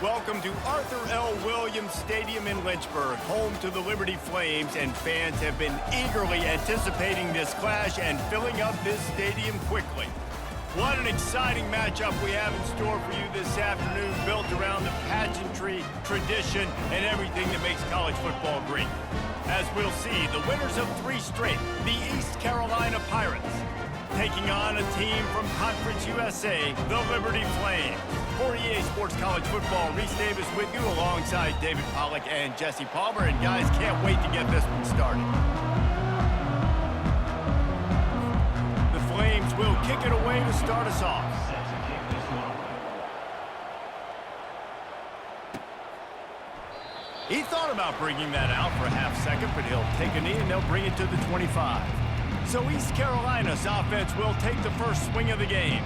Welcome to Arthur L. Williams Stadium in Lynchburg, home to the Liberty Flames, and fans have been eagerly anticipating this clash and filling up this stadium quickly. What an exciting matchup we have in store for you this afternoon, built around the pageantry, tradition, and everything that makes college football great. As we'll see, the winners of 3 straight, the East Carolina Pirates, taking on a team from Conference USA, the Liberty Flames. For EA Sports College Football, Reese Davis with you alongside David Pollack and Jesse Palmer. And guys, can't wait to get this one started. The Flames will kick it away to start us off. He thought about bringing that out for a half second, but he'll take a knee and they'll bring it to the 25. So East Carolina's offense will take the first swing of the game.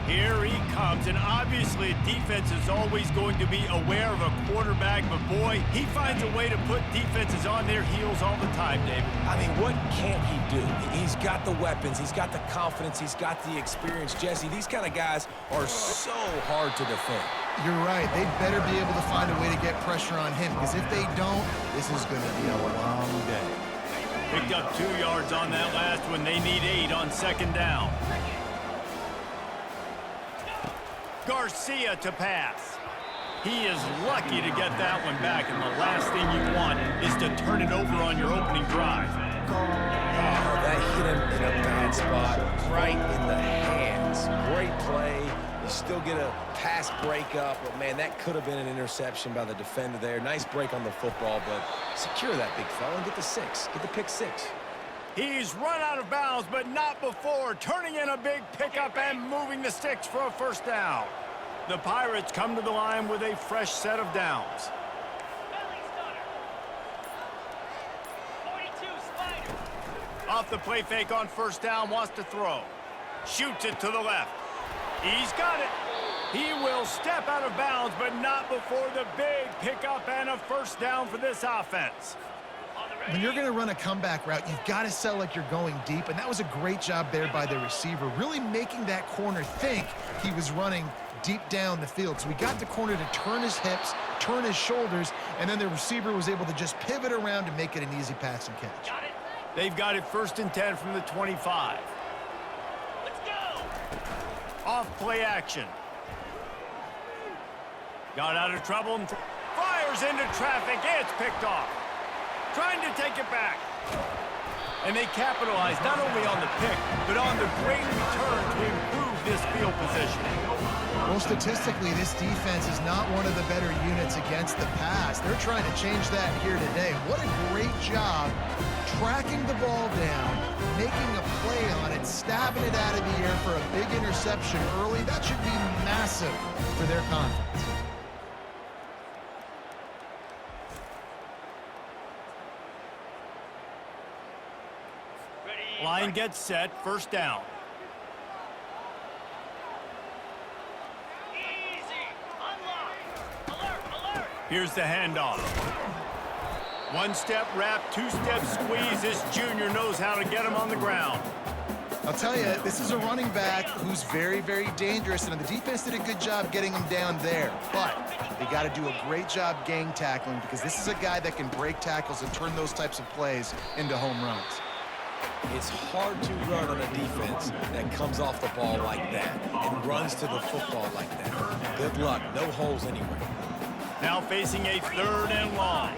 Here he comes, and obviously defense is always going to be aware of a quarterback, but boy, he finds a way to put defenses on their heels all the time, David. I mean, what can't he do? He's got the weapons, he's got the confidence, he's got the experience. Jesse, these kind of guys are so hard to defend. You're right. They better be able to find a way to get pressure on him, because if they don't, this is going to be a long day. Picked up 2 yards on that last one. They need 8 on second down. Garcia to pass. He is lucky to get that one back, and the last thing you want is to turn it over on your opening drive. Oh, that hit him in a bad spot, right in the hands. Great play. You still get a pass breakup, but man, that could have been an interception by the defender there. Nice break on the football, but secure that big fella and get the 6. Get the pick 6. He's run out of bounds, but not before turning in a big pickup and moving the sticks for a first down. The Pirates come to the line with a fresh set of downs. Off the play fake on first down, wants to throw. Shoots it to the left. He's got it. He will step out of bounds, but not before the big pickup and a first down for this offense. When you're going to run a comeback route, you've got to sell like you're going deep, and that was a great job there by the receiver, really making that corner think he was running deep down the field. So we got the corner to turn his hips, turn his shoulders, and then the receiver was able to just pivot around and make it an easy pass and catch. They've got it 1st and 10 from the 25. Let's go! Off play action. Got out of trouble and fires into traffic. It's picked off. Trying to take it back. And they capitalize not only on the pick, but on the great return to improve this field position. Well, statistically, this defense is not one of the better units against the pass. They're trying to change that here today. What a great job tracking the ball down, making a play on it, stabbing it out of the air for a big interception early. That should be massive for their confidence. Line gets set, first down. Easy. Unlock. Alert, alert. Here's the handoff. 1-step wrap, 2-step squeeze. This junior knows how to get him on the ground. I'll tell you, this is a running back who's very, very dangerous, and the defense did a good job getting him down there. But they got to do a great job gang tackling, because this is a guy that can break tackles and turn those types of plays into home runs. It's hard to run on a defense that comes off the ball like that and runs to the football like that. Good luck. No holes anywhere. Now facing a 3rd and long.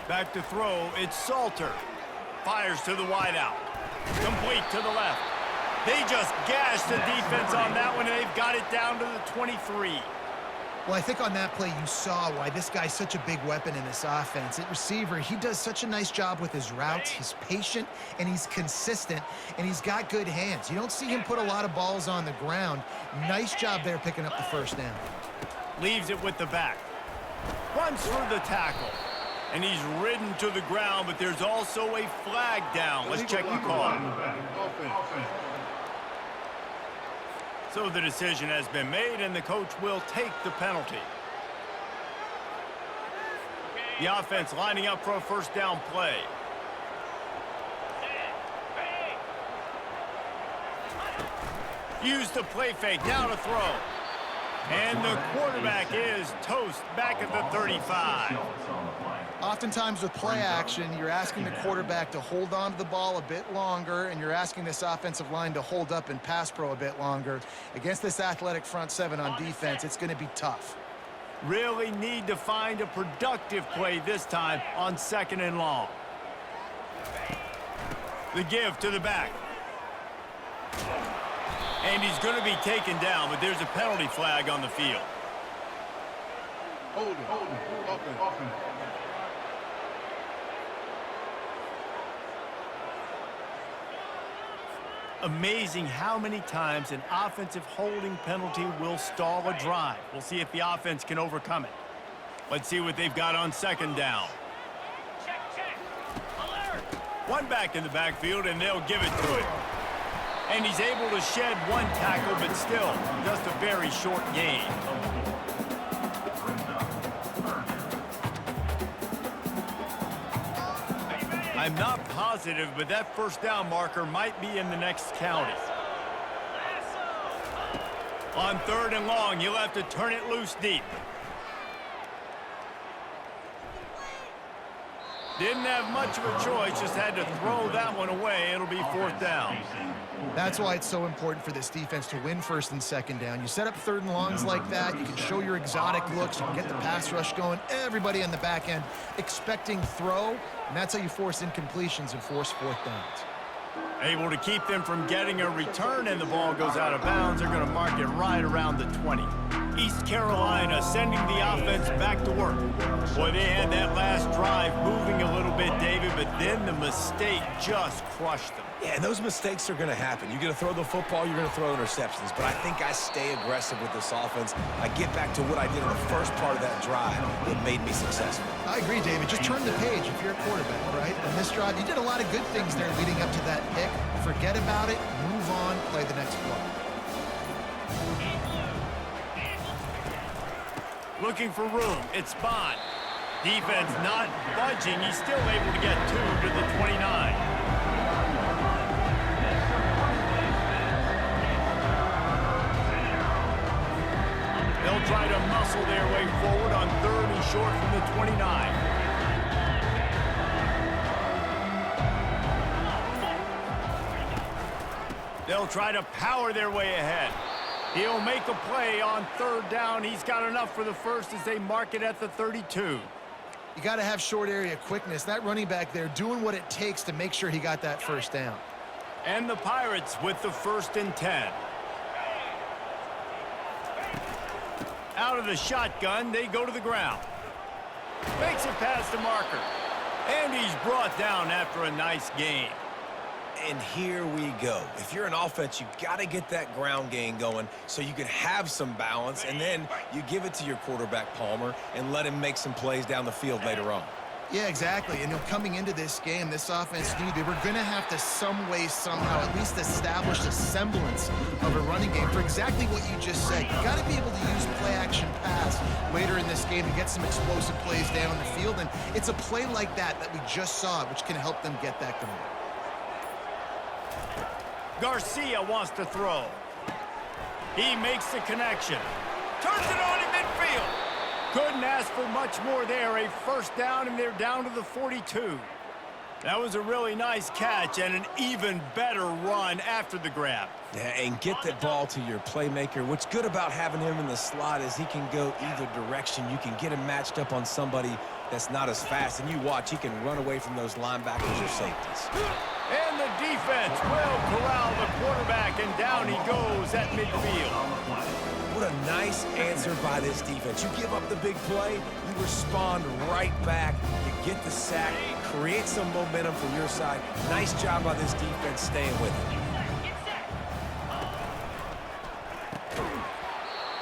Back to throw. It's Salter. Fires to the wideout. Complete to the left. They just gashed the defense on that one, and they've got it down to the 23. Well, I think on that play you saw why this guy's such a big weapon in this offense. At receiver, he does such a nice job with his routes. He's patient, and he's consistent, and he's got good hands. You don't see him put a lot of balls on the ground. Nice job there picking up the first down. Leaves it with the back. Runs through the tackle. And he's ridden to the ground, but there's also a flag down. Let's check the call. So the decision has been made, and the coach will take the penalty. The offense lining up for a first down play. Use the play fake, now to throw. And the quarterback is toast back at the 35. Oftentimes with play action, you're asking the quarterback to hold on to the ball a bit longer, and you're asking this offensive line to hold up in pass pro a bit longer. Against this athletic front seven on defense, it's going to be tough. Really need to find a productive play this time on 2nd and long. The give to the back. And he's going to be taken down, but there's a penalty flag on the field. Hold it. Open. Amazing how many times an offensive holding penalty will stall a drive. We'll see if the offense can overcome it. Let's see what they've got on 2nd down. One back in the backfield, and they'll give it to him. And he's able to shed one tackle, but still just a very short gain. I'm not positive, but that 1st down marker might be in the next county. On 3rd and long, you'll have to turn it loose deep. Didn't have much of a choice, just had to throw that one away. It'll be 4th down. That's why it's so important for this defense to win 1st and 2nd down. You set up 3rd and longs like that, you can show your exotic looks, you can get the pass rush going, everybody on the back end expecting throw, and that's how you force incompletions and force 4th downs. Able to keep them from getting a return, and the ball goes out of bounds. They're going to mark it right around the 20. East Carolina sending the offense back to work. Boy, they had that last drive moving a little bit, David, but then the mistake just crushed them. Yeah, and those mistakes are going to happen. You're going to throw the football, you're going to throw interceptions. But I think I stay aggressive with this offense. I get back to what I did in the first part of that drive that made me successful. I agree, David. Just turn the page if you're a quarterback, right? On this drive, you did a lot of good things there leading up to that pick. Forget about it, move on, play the next play. Looking for room. It's Bond. Defense not budging. He's still able to get 2 to the 29. They'll try to muscle their way forward on 3rd and short from the 29. They'll try to power their way ahead. He'll make a play on 3rd down. He's got enough for the 1st as they mark it at the 32. You got to have short area quickness. That running back there doing what it takes to make sure he got that 1st down. And the Pirates with the 1st and 10. Out of the shotgun, they go to the ground. Makes it past the marker. And he's brought down after a nice gain. And here we go. If you're an offense, you got to get that ground game going so you can have some balance, and then you give it to your quarterback, Palmer, and let him make some plays down the field later on. Yeah, exactly. And coming into this game, this offense knew they were going to have to some way, somehow, at least establish a semblance of a running game for exactly what you just said. You got to be able to use play-action pass later in this game to get some explosive plays down the field, and it's a play like that we just saw, which can help them get that going. Garcia wants to throw. He makes the connection. Turns it on in midfield. Couldn't ask for much more there. A 1st down, and they're down to the 42. That was a really nice catch and an even better run after the grab. Yeah, and get that ball to your playmaker. What's good about having him in the slot is he can go either direction. You can get him matched up on somebody that's not as fast, and you watch, he can run away from those linebackers or safeties. And the defense will corral the quarterback, and down he goes at midfield. What a nice answer by this defense. You give up the big play, you respond right back, you get the sack, create some momentum from your side. Nice job by this defense staying with it.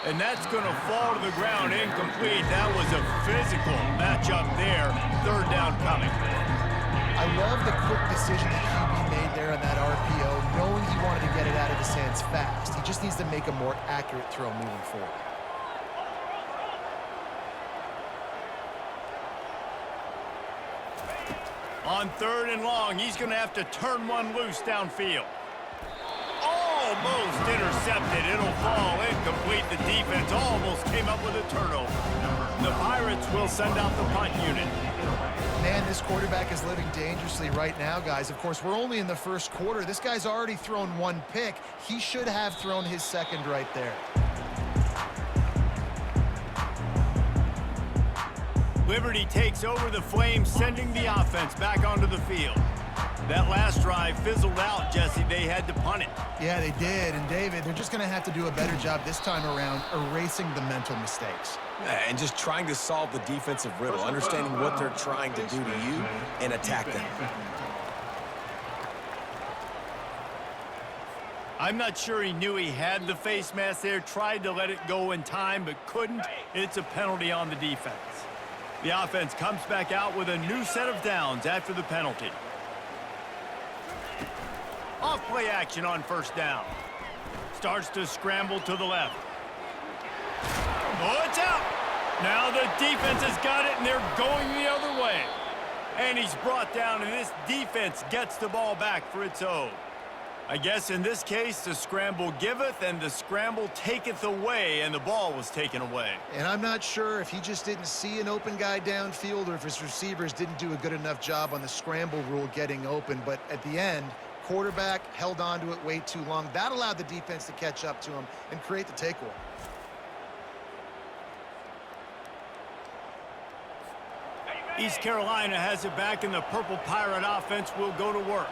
And that's going to fall to the ground incomplete. That was a physical matchup there. 3rd down coming. I love the quick decision that QB made there on that RPO, knowing he wanted to get it out of his hands fast. He just needs to make a more accurate throw moving forward. On 3rd and long, he's going to have to turn one loose downfield. Oh, almost intercepted. It'll fall incomplete. The defense almost came up with a turnover. The Pirates will send out the punt unit. Man, this quarterback is living dangerously right now, guys. Of course, we're only in the first quarter. This guy's already thrown one pick. He should have thrown his second right there. Liberty takes over the Flames, sending the offense back onto the field. That last drive fizzled out, Jesse. They had to punt it. Yeah, they did. And, David, they're just going to have to do a better job this time around erasing the mental mistakes. And just trying to solve the defensive riddle, understanding what they're trying to do to you and attack them. I'm not sure he knew he had the face mask there, tried to let it go in time, but couldn't. It's a penalty on the defense. The offense comes back out with a new set of downs after the penalty. Off play action on first down. Starts to scramble to the left. Oh, it's out. Now the defense has got it, and they're going the other way. And he's brought down, and this defense gets the ball back for its own. I guess in this case, the scramble giveth and the scramble taketh away, and the ball was taken away. And I'm not sure if he just didn't see an open guy downfield or if his receivers didn't do a good enough job on the scramble rule getting open. But at the end, quarterback held on to it way too long. That allowed the defense to catch up to him and create the takeaway. East Carolina has it back, and the Purple Pirate offense will go to work.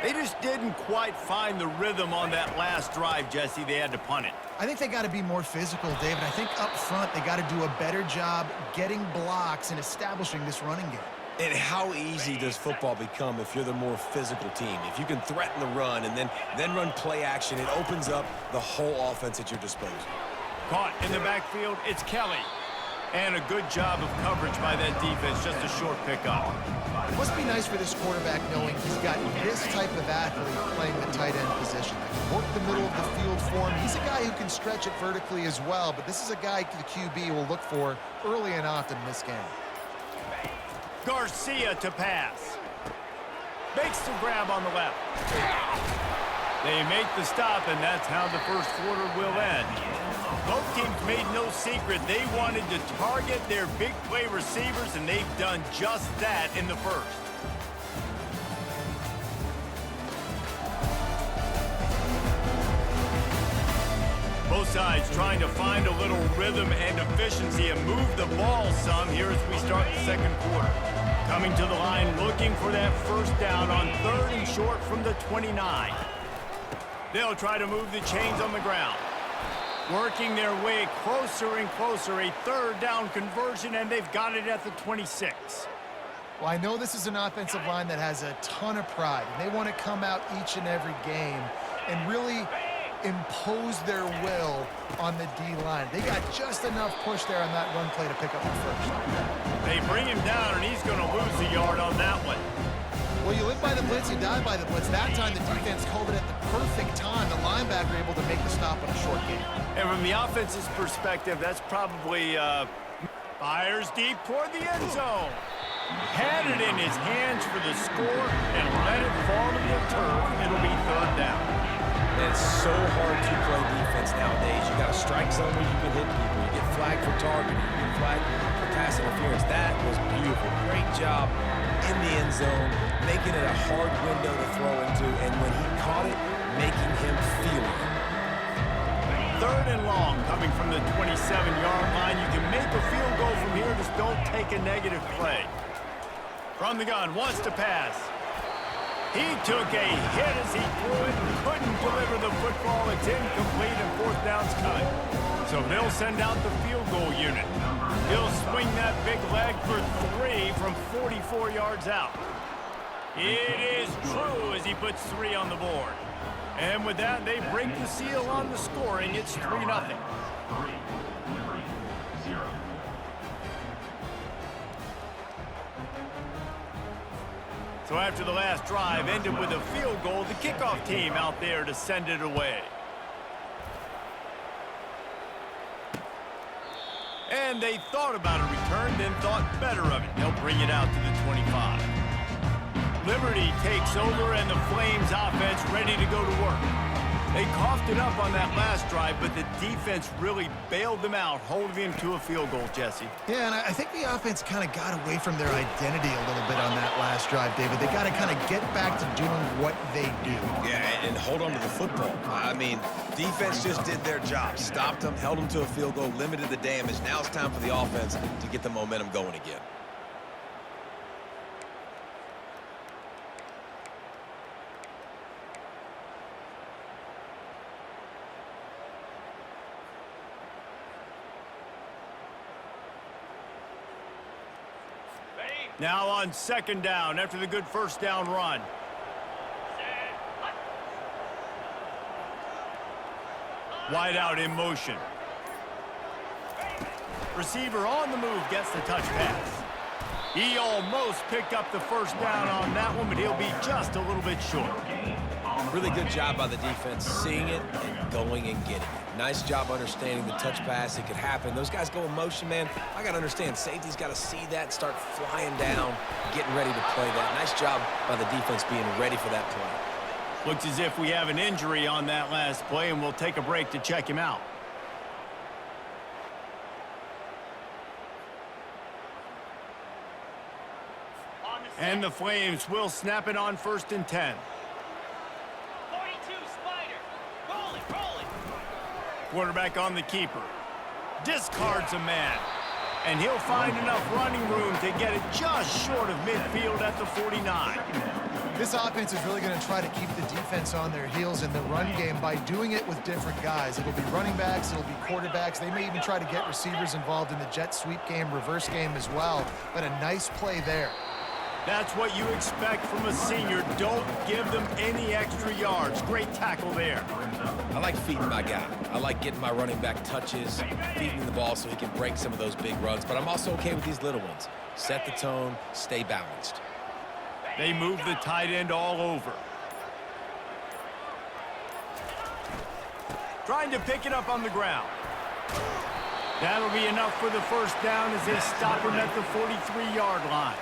They just didn't quite find the rhythm on that last drive, Jesse. They had to punt it. I think they got to be more physical, David. I think up front they got to do a better job getting blocks and establishing this running game. And how easy does football become if you're the more physical team? If you can threaten the run and then run play action, it opens up the whole offense at your disposal. Caught in the backfield, it's Kelly. And a good job of coverage by that defense, just a short pickup. It must be nice for this quarterback knowing he's got this type of athlete playing the tight end position. That can work the middle of the field for him. He's a guy who can stretch it vertically as well, but this is a guy the QB will look for early and often in this game. Garcia to pass. Makes the grab on the left. They make the stop, and that's how the first quarter will end. Both teams made no secret they wanted to target their big play receivers, and they've done just that in the first. Both sides trying to find a little rhythm and efficiency and move the ball some here as we start the second quarter. Coming to the line looking for that first down on 3rd and short from the 29. They'll try to move the chains on the ground. Working their way closer and closer, a 3rd down conversion, and they've got it at the 26. Well, I know this is an offensive line that has a ton of pride, and they want to come out each and every game and really impose their will on the D-line. They got just enough push there on that run play to pick up the first. They bring him down, and he's going to lose a yard on that one. Well, you live by the blitz, you die by the blitz. That time, the defense called it at the perfect time. The linebacker able to make the stop on a short game. And from the offense's perspective, that's probably fires deep toward the end zone. Had it in his hands for the score and let it fall to the turf. It'll be 3rd down. And it's so hard to play defense nowadays. You got a strike zone where you can hit people. You get flagged for targeting. You get flagged for pass interference. That was beautiful. Great job in the end zone, making it a hard window to throw into, and when he caught it, making him feel it. 3rd and long coming from the 27-yard line. You can make a field goal from here. Just don't take a negative play. From the gun, wants to pass. He took a hit as he threw it and couldn't deliver the football. It's incomplete and 4th down's coming. So they'll send out the field goal unit. He'll swing that big leg for 3 from 44 yards out. It is true as he puts 3 on the board. And with that, they break the seal on the scoring. It's 3-0. So after the last drive ended with a field goal, the kickoff team out there to send it away. And they thought about a return, then thought better of it. They'll bring it out to the 25. Liberty takes over, and the Flames offense ready to go to work. They coughed it up on that last drive, but the defense really bailed them out, holding them to a field goal, Jesse. Yeah, and I think the offense kind of got away from their identity a little bit on that last drive, David. They got to kind of get back to doing what they do. Yeah, and hold on to the football. I mean, defense just did their job. Stopped them, held them to a field goal, limited the damage. Now it's time for the offense to get the momentum going again. Now on second down after the good first down run. Wide out in motion. Receiver on the move gets the touch pass. He almost picked up the first down on that one, but he'll be just a little bit short. Really good job by the defense, seeing it and going and getting it. Nice job understanding the touch pass. It could happen. Those guys go in motion, man. I got to understand, safety's got to see that, start flying down, getting ready to play that. Nice job by the defense being ready for that play. Looks as if we have an injury on that last play, and we'll take a break to check him out. And the Flames will snap it on 1st and 10. 42, Spider. Rolling. Quarterback on the keeper. Discards a man. And he'll find enough running room to get it just short of midfield at the 49. This offense is really going to try to keep the defense on their heels in the run game by doing it with different guys. It'll be running backs, it'll be quarterbacks. They may even try to get receivers involved in the jet sweep game, reverse game as well. But a nice play there. That's what you expect from a senior. Don't give them any extra yards. Great tackle there. I like feeding my guy. I like getting my running back touches, feeding the ball so he can break some of those big runs. But I'm also okay with these little ones. Set the tone, stay balanced. They move the tight end all over. Trying to pick it up on the ground. That'll be enough for the first down as they stop him at the 43-yard line.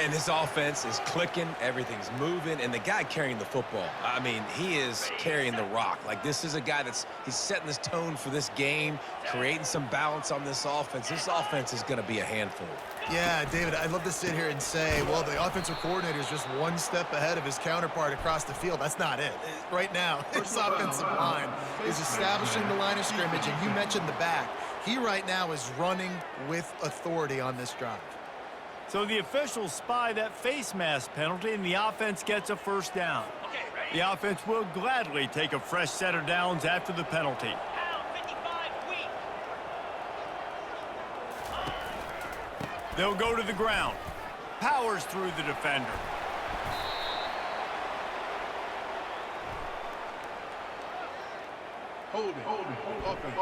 And this offense is clicking, everything's moving, and the guy carrying the football, I mean, he is carrying the rock. Like, this is a guy he's setting this tone for this game, creating some balance on this offense. This offense is going to be a handful. Yeah, David, I'd love to sit here and say, well, the offensive coordinator is just one step ahead of his counterpart across the field. That's not it. Right now, his offensive line is establishing the line of scrimmage, and you mentioned the back. He right now is running with authority on this drive. So the officials spy that face mask penalty, and the offense gets a first down. The offense will gladly take a fresh set of downs after the penalty. They'll go to the ground. Powers through the defender. Holding. Offense.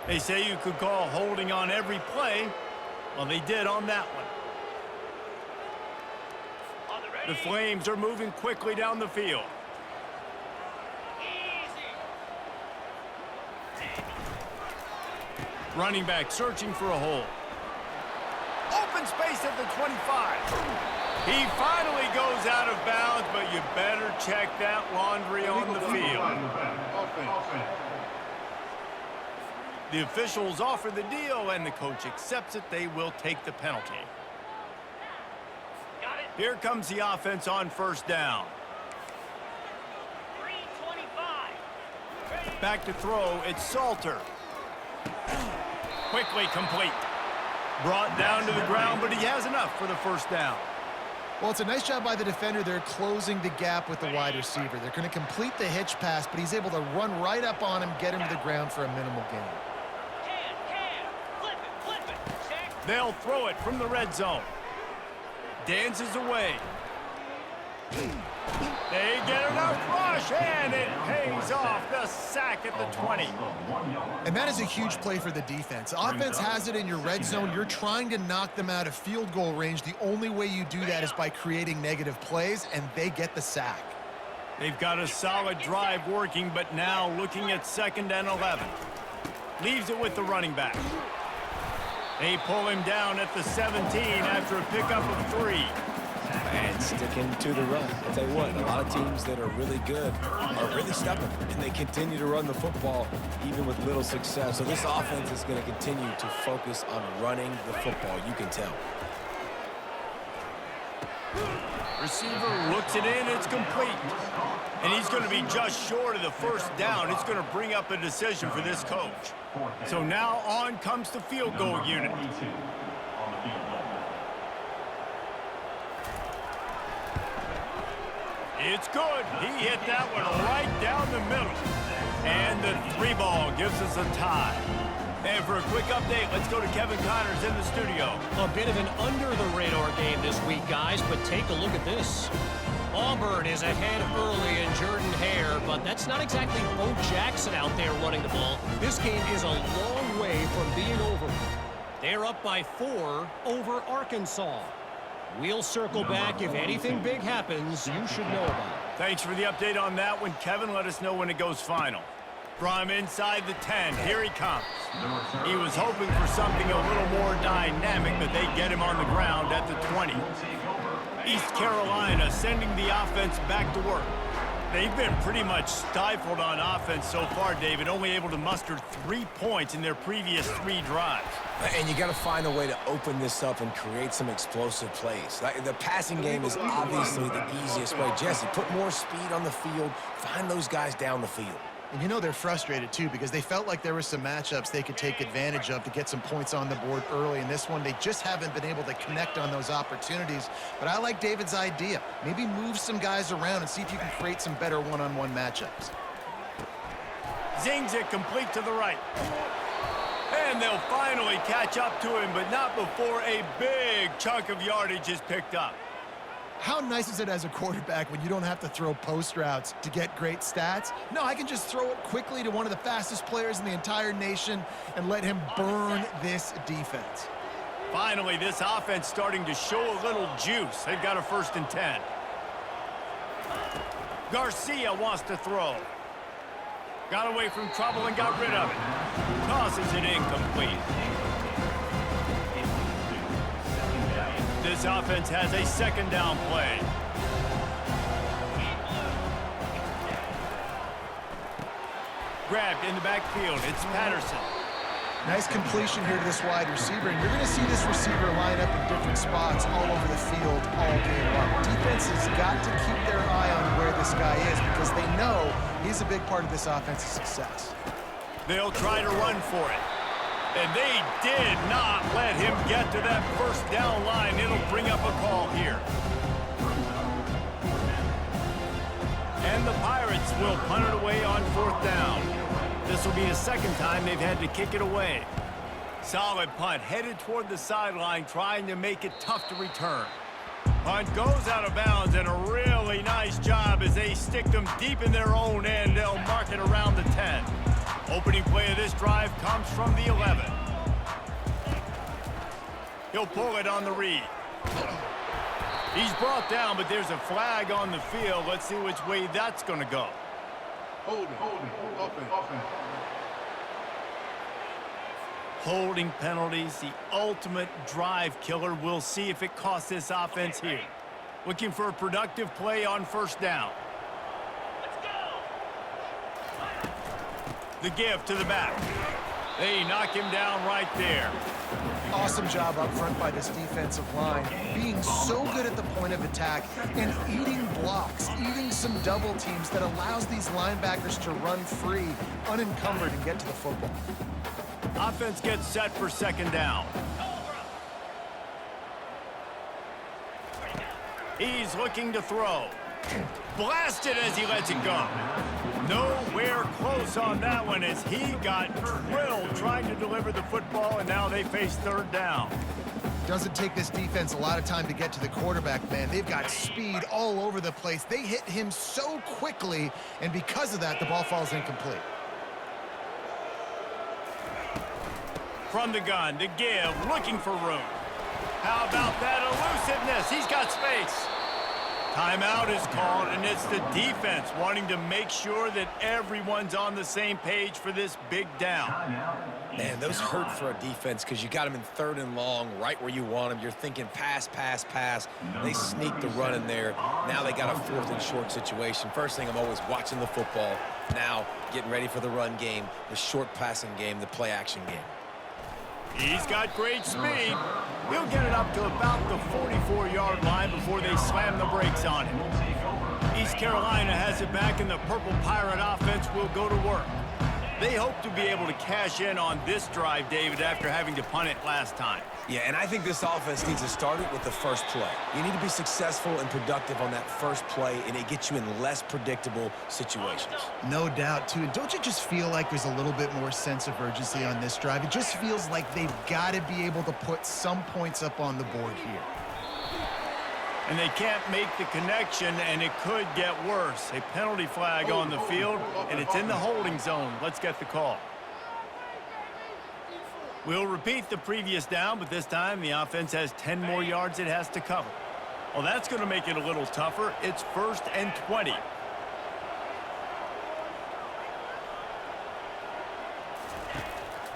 They say you could call holding on every play. Well, they did on that one. The Flames are moving quickly down the field. Running back searching for a hole. Open space at the 25. He finally goes out of bounds, but you better check that laundry on the field. The officials offer the deal, and the coach accepts it. They will take the penalty. Here comes the offense on first down. 325. Back to throw, it's Salter. Quickly complete. Brought down to the ground, but he has enough for the first down. Well, it's a nice job by the defender. They're closing the gap with the wide receiver. They're going to complete the hitch pass, but he's able to run right up on him, get him to the ground for a minimal gain. Flip it. Check. They'll throw it from the red zone. Dances away. They get enough rush, and it pays off. The sack at the 20. And that is a huge play for the defense. Offense has it in your red zone. You're trying to knock them out of field goal range. The only way you do that is by creating negative plays, and they get the sack. They've got a solid drive working, but now looking at 2nd and 11. Leaves it with the running back. They pull him down at the 17 after a pickup of 3. And sticking to the run. I'll tell you what, a lot of teams that are really good are really stubborn, and they continue to run the football even with little success. So this offense is going to continue to focus on running the football, you can tell. Receiver looks it in, it's complete. And he's going to be just short of the first down. It's going to bring up a decision for this coach. So now on comes the field goal unit. It's good. He hit that one right down the middle. And the 3-ball gives us a tie. And for a quick update, let's go to Kevin Connors in the studio. A bit of an under-the-radar game this week, guys, but take a look at this. Auburn is ahead early in Jordan-Hare, but that's not exactly Bo Jackson out there running the ball. This game is a long way from being over. They're up by 4 over Arkansas. We'll circle back. If anything big happens, you should know about it. Thanks for the update on that one, Kevin. Let us know when it goes final. From inside the 10, here he comes. He was hoping for something a little more dynamic, but they get him on the ground at the 20. East Carolina sending the offense back to work. They've been pretty much stifled on offense so far, David, only able to muster 3 points in their previous 3 drives. And you got to find a way to open this up and create some explosive plays. The passing game is obviously the easiest way. Jesse, put more speed on the field, find those guys down the field. And you know they're frustrated, too, because they felt like there were some matchups they could take advantage of to get some points on the board early. In this one, they just haven't been able to connect on those opportunities. But I like David's idea. Maybe move some guys around and see if you can create some better one-on-one matchups. Zings it complete to the right. And they'll finally catch up to him, but not before a big chunk of yardage is picked up. How nice is it as a quarterback when you don't have to throw post routes to get great stats? No, I can just throw it quickly to one of the fastest players in the entire nation and let him burn this defense. Finally, this offense starting to show a little juice. They've got a 1st and 10. Garcia wants to throw. Got away from trouble and got rid of it. Tosses it incomplete. This offense has a 2nd down play. Grabbed in the backfield. It's Patterson. Nice completion here to this wide receiver, and you're going to see this receiver line up in different spots all over the field all game long. Defense has got to keep their eye on where this guy is because they know he's a big part of this offense's success. They'll try to run for it. And they did not let him get to that 1st down line. It'll bring up a call here. And the Pirates will punt it away on 4th down. This will be the 2nd time they've had to kick it away. Solid punt, headed toward the sideline, trying to make it tough to return. Punt goes out of bounds, and a really nice job as they stick them deep in their own end. They'll mark it around the 10. Opening play of this drive comes from the 11. He'll pull it on the read. He's brought down, but there's a flag on the field. Let's see which way that's going to go. Holding penalties, the ultimate drive killer. We'll see if it costs this offense here. Looking for a productive play on 1st down. The give to the back. They knock him down right there. Awesome job up front by this defensive line, being so good at the point of attack and eating blocks, eating some double teams that allows these linebackers to run free, unencumbered, and get to the football. Offense gets set for 2nd down. He's looking to throw. Blasted as he lets it go. Nowhere close on that one as he got drilled trying to deliver the football, and now they face 3rd down. Doesn't take this defense a lot of time to get to the quarterback, man. They've got speed all over the place. They hit him so quickly, and because of that, the ball falls incomplete. From the gun, the give, looking for room. How about that elusiveness? He's got space. Timeout is called, and it's the defense wanting to make sure that everyone's on the same page for this big down. Man, those hurt for a defense because you got them in 3rd and long, right where you want them. You're thinking pass, pass, pass. They sneak the run in there. Now they got a 4th and short situation. First thing, I'm always watching the football. Now getting ready for the run game, the short passing game, the play action game. He's got great speed. He'll get it up to about the 44-yard line before they slam the brakes on him. East Carolina has it back, and the Purple Pirate offense will go to work. They hope to be able to cash in on this drive, David, after having to punt it last time. Yeah, and I think this offense needs to start it with the first play. You need to be successful and productive on that first play, and it gets you in less predictable situations. No doubt, too. And don't you just feel like there's a little bit more sense of urgency on this drive? It just feels like they've got to be able to put some points up on the board here. And they can't make the connection, and it could get worse. A penalty flag on the field, and it's in the holding zone. Let's get the call. We'll repeat the previous down, but this time the offense has 10 more yards it has to cover. Well, that's going to make it a little tougher. It's 1st and 20.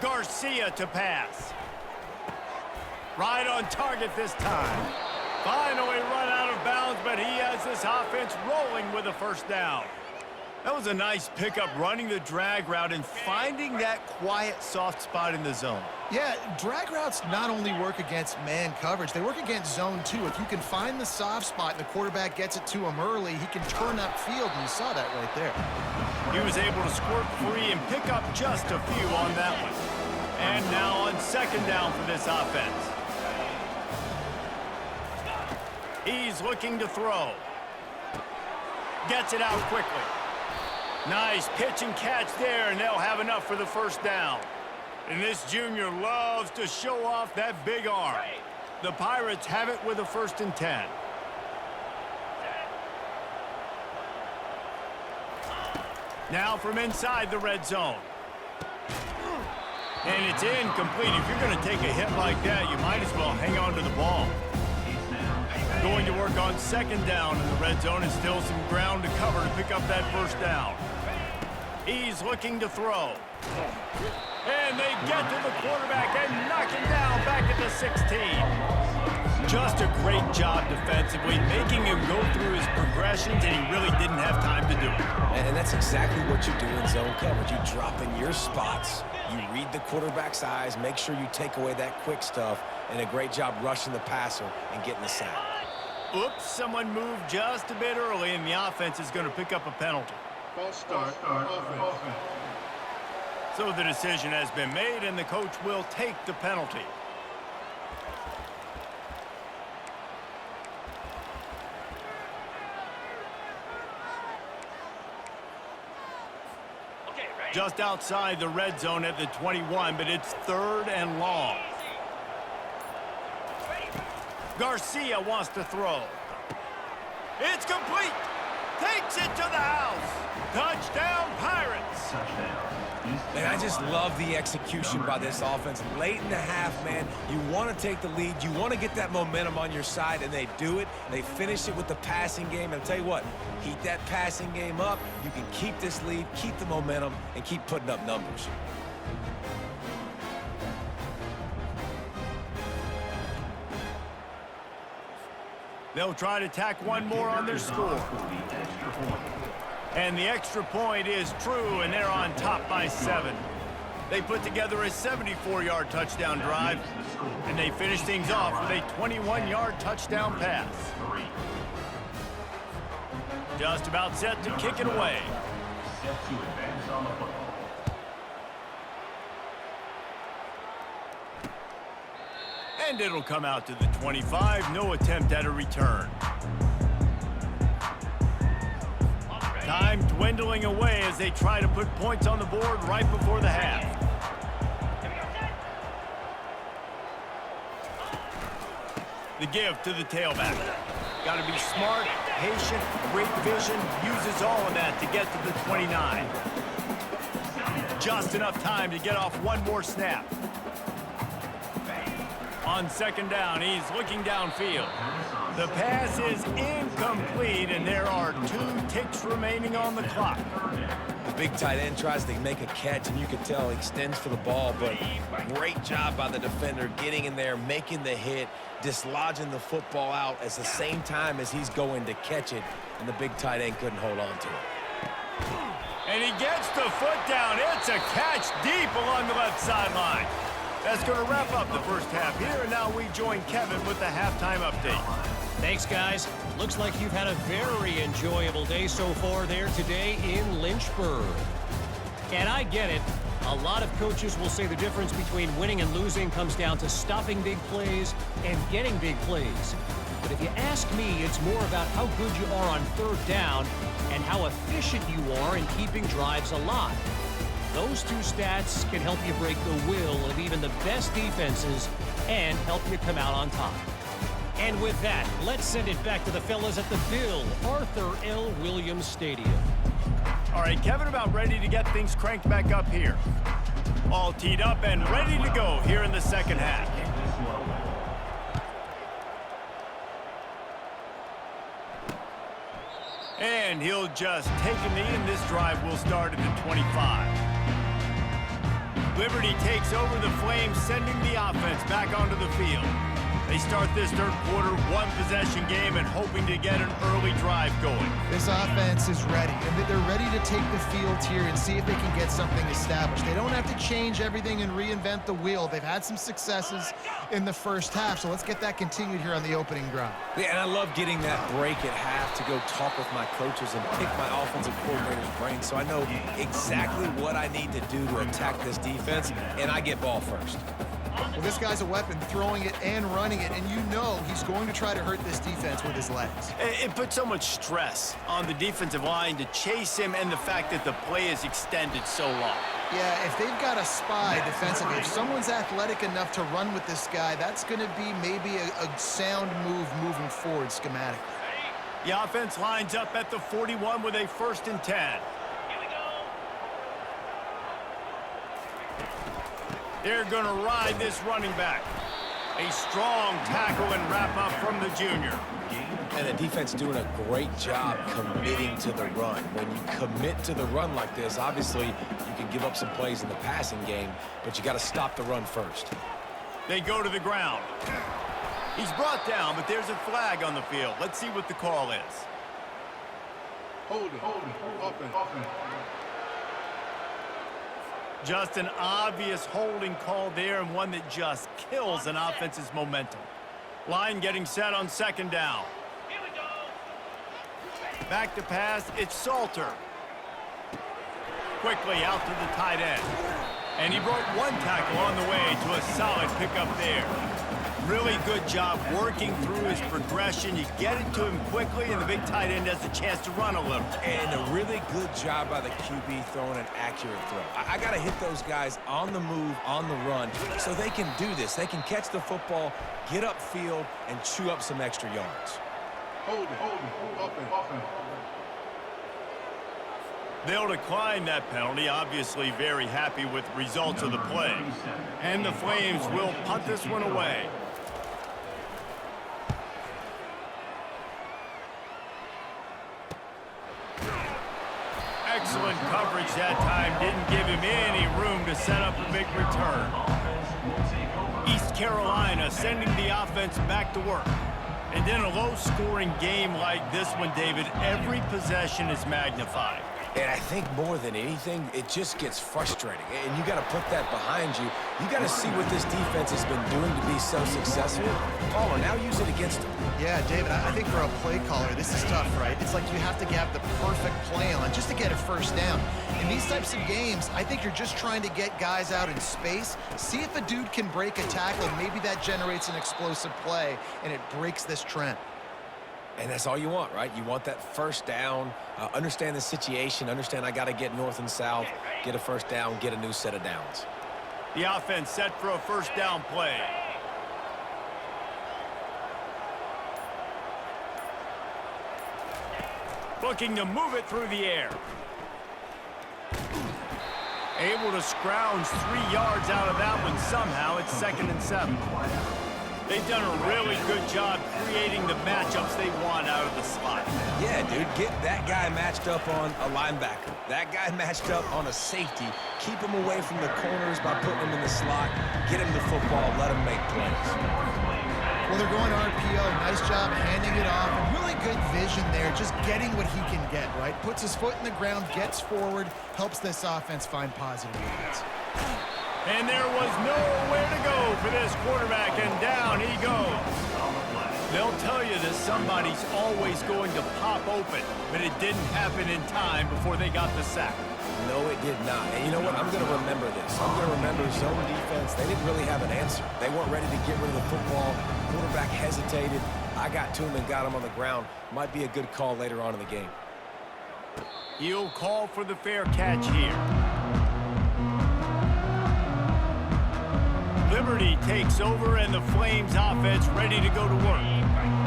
Garcia to pass. Right on target this time. Finally run out of bounds, but he has this offense rolling with a 1st down. That was a nice pickup, running the drag route and finding that quiet, soft spot in the zone. Yeah, drag routes not only work against man coverage, they work against zone too. If you can find the soft spot and the quarterback gets it to him early, he can turn upfield, and you saw that right there. He was able to squirt free and pick up just a few on that one. And now on 2nd down for this offense. He's looking to throw. Gets it out quickly. Nice pitch and catch there, and they'll have enough for the 1st down. And this junior loves to show off that big arm. The Pirates have it with a 1st and 10. Now from inside the red zone. And it's incomplete. If you're going to take a hit like that, you might as well hang on to the ball. Going to work on 2nd down in the red zone, and still some ground to cover to pick up that 1st down. He's looking to throw. And they get to the quarterback and knock him down back at the 16. Just a great job defensively, making him go through his progressions, and he really didn't have time to do it. And that's exactly what you do in zone coverage. You drop in your spots, you read the quarterback's eyes, make sure you take away that quick stuff, and a great job rushing the passer and getting the sack. Oops, someone moved just a bit early, and the offense is going to pick up a penalty. False start. Offense. So the decision has been made, and the coach will take the penalty. Just outside the red zone at the 21, but it's 3rd and long. Garcia wants to throw. It's complete. Takes it to the house. Touchdown, Pirates. And I just love the execution by this offense. Late in the half, man, you want to take the lead. You want to get that momentum on your side, and they do it. They finish it with the passing game. And I'll tell you what, keep that passing game up. You can keep this lead, keep the momentum, and keep putting up numbers. They'll try to tack one more on their score. And the extra point is true, and they're on top by 7. They put together a 74-yard touchdown drive, and they finish things off with a 21-yard touchdown pass. Just about set to kick it away. And it'll come out to the 25. No attempt at a return. Time dwindling away as they try to put points on the board right before the half. The give to the tailback. Got to be smart, patient, great vision, uses all of that to get to the 29. Just enough time to get off one more snap. On second down, he's looking downfield. The pass is incomplete, and there are 2 ticks remaining on the clock. The big tight end tries to make a catch, and you can tell he extends for the ball, but great job by the defender getting in there, making the hit, dislodging the football out at the same time as he's going to catch it, and the big tight end couldn't hold on to it. And he gets the foot down. It's a catch deep along the left sideline. That's going to wrap up the first half here, and now we join Kevin with the halftime update. Thanks, guys. Looks like you've had a very enjoyable day so far there today in Lynchburg. And I get it. A lot of coaches will say the difference between winning and losing comes down to stopping big plays and getting big plays. But if you ask me, it's more about how good you are on third down and how efficient you are in keeping drives alive. Those 2 stats can help you break the will of even the best defenses and help you come out on top. And with that, let's send it back to the fellas at the Bill Arthur L. Williams Stadium. All right, Kevin, about ready to get things cranked back up here. All teed up and ready to go here in the second half. And he'll just take a knee, and this drive will start at the 25. Liberty takes over the Flames, sending the offense back onto the field. They start this third quarter, 1-possession game, and hoping to get an early drive going. This offense is ready, and they're ready to take the field here and see if they can get something established. They don't have to change everything and reinvent the wheel. They've had some successes in the first half, so let's get that continued here on the opening drive. Yeah, and I love getting that break at half to go talk with my coaches and pick my offensive coordinator's brain so I know exactly what I need to do to attack this defense, and I get ball first. Well, this guy's a weapon, throwing it and running it, and you know he's going to try to hurt this defense with his legs. It puts so much stress on the defensive line to chase him, and the fact that the play is extended so long. Yeah, if they've got a spy defensively, if someone's athletic enough to run with this guy, that's going to be maybe a sound move moving forward schematically. The offense lines up at the 41 with a 1st and 10. They're going to ride this running back. A strong tackle and wrap up from the junior. And the defense doing a great job committing to the run. When you commit to the run like this, obviously you can give up some plays in the passing game, but you got to stop the run first. They go to the ground. He's brought down, but there's a flag on the field. Let's see what the call is. Hold it, offense. Just an obvious holding call there, and one that just kills an offense's momentum. Line getting set on second down. Here we go. Back to pass, it's Salter. Quickly out to the tight end. And he broke 1 tackle on the way to a solid pickup there. Really good job working through his progression. You get it to him quickly, and the big tight end has a chance to run a little. And a really good job by the QB throwing an accurate throw. I got to hit those guys on the move, on the run, so they can do this. They can catch the football, get upfield, and chew up some extra yards. Hold it, offense. They'll decline that penalty, obviously very happy with the results of the play. And the Flames will punt this one away. Excellent coverage that time. Didn't give him any room to set up a big return. East Carolina sending the offense back to work. And in a low-scoring game like this one, David, every possession is magnified. And I think more than anything, it just gets frustrating. And you got to put that behind you. You got to see what this defense has been doing to be so successful. Oh, and now use it against them. Yeah, David, I think for a play caller, this is tough, right? It's like you have to have the perfect play on just to get a first down. In these types of games, I think you're just trying to get guys out in space, see if a dude can break a tackle. Maybe that generates an explosive play, and it breaks this trend. And that's all you want, right? You want that first down, understand the situation, understand I got to get north and south, get a first down, get a new set of downs. The offense set for a first down play. Looking to move it through the air. Able to scrounge 3 yards out of that one somehow. It's 2nd and 7. They've done a really good job creating the matchups they want out of the slot. Yeah, dude, get that guy matched up on a linebacker. That guy matched up on a safety. Keep him away from the corners by putting him in the slot. Get him the football. Let him make plays. Well, they're going RPO. Nice job handing it off. And really good vision there, just getting what he can get, right? Puts his foot in the ground, gets forward, helps this offense find positive units. And there was nowhere to go for this quarterback, and down he goes. They'll tell you that somebody's always going to pop open, but it didn't happen in time before they got the sack. No, it did not. And you know what? I'm going to remember this. I'm going to remember zone defense. They didn't really have an answer. They weren't ready to get rid of the football. Quarterback hesitated. I got to him and got him on the ground. Might be a good call later on in the game. He'll call for the fair catch here. Liberty takes over, and the Flames offense ready to go to work.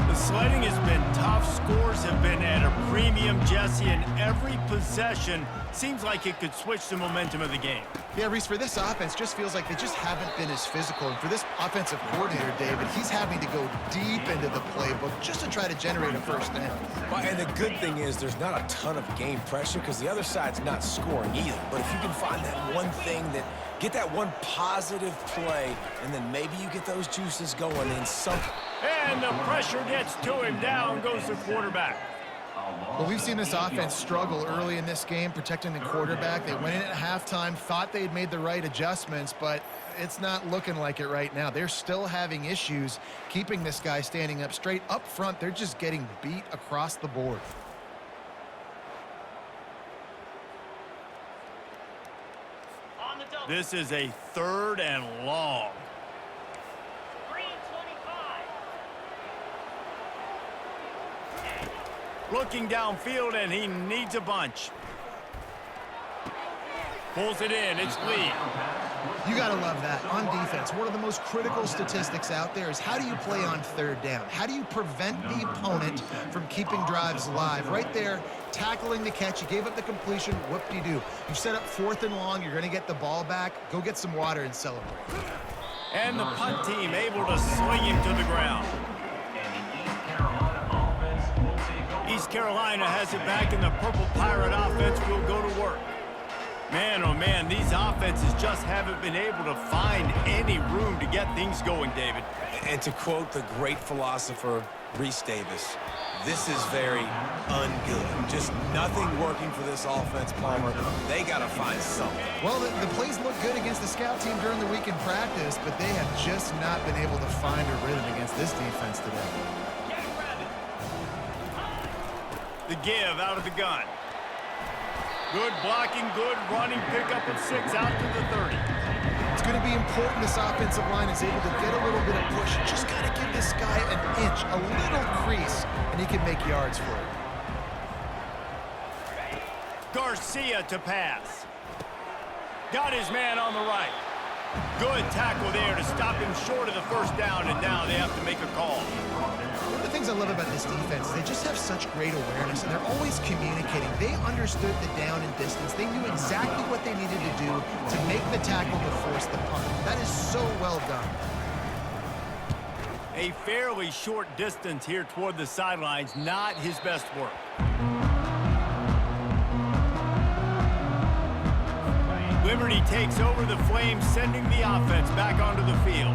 The sledding has been tough. Scores have been at a premium, Jesse, and every possession seems like it could switch the momentum of the game. Yeah, Reese, for this offense, just feels like they just haven't been as physical. And for this offensive coordinator, David, he's having to go deep into the playbook just to try to generate a first down. Well, and the good thing is there's not a ton of game pressure because the other side's not scoring either. But if you can find that one thing that get that one positive play, and then maybe you get those juices going in some. And the pressure gets to him. Down goes the quarterback. Well, we've seen this offense struggle early in this game, protecting the quarterback. They went in at halftime, thought they had made the right adjustments, but it's not looking like it right now. They're still having issues keeping this guy standing up straight. Up front, they're just getting beat across the board. On the double. This is a 3rd and long. Green 25. Looking downfield, and he needs a bunch. Pulls it in. It's Lee. You got to love that. On defense, one of the most critical statistics out there is how do you play on 3rd down? How do you prevent the opponent from keeping drives alive? Right there, tackling the catch. You gave up the completion. Whoop-de-doo. You've set up 4th and long. You're going to get the ball back. Go get some water and celebrate. And the punt team able to sling him to the ground. East Carolina has it back, and the Purple Pirate offense will go to work. Man, oh man, these offenses just haven't been able to find any room to get things going, David. And to quote the great philosopher, Reese Davis, this is very ungood. Just nothing working for this offense, Palmer. They got to find something. Well, the plays look good against the scout team during the week in practice, but they have just not been able to find a rhythm against this defense today. The give out of the gun. Good blocking, good running, pickup of 6 out to the 30. It's going to be important this offensive line is able to get a little bit of push. Just got to give this guy an inch, a little crease, and he can make yards for it. Garcia to pass. Got his man on the right. Good tackle there to stop him short of the first down, and now they have to make a call. One of the things I love about this defense is they just have such great awareness, and they're always communicating. They understood the down and distance. They knew exactly what they needed to do to make the tackle to force the punt. That is so well done. A fairly short distance here toward the sidelines, not his best work. Liberty takes over the Flames, sending the offense back onto the field.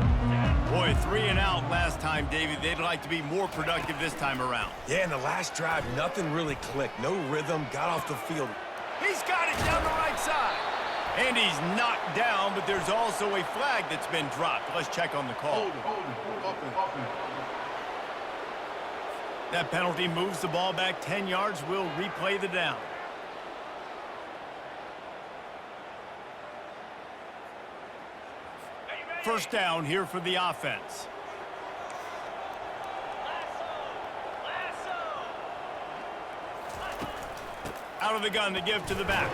Boy, 3 and out last time, David. They'd like to be more productive this time around. Yeah, in the last drive, nothing really clicked. No rhythm, got off the field. He's got it down the right side. And he's knocked down, but there's also a flag that's been dropped. Let's check on the call. Hold it. Offense. That penalty moves the ball back 10 yards. We'll replay the down. First down here for the offense. Out of the gun to give to the back.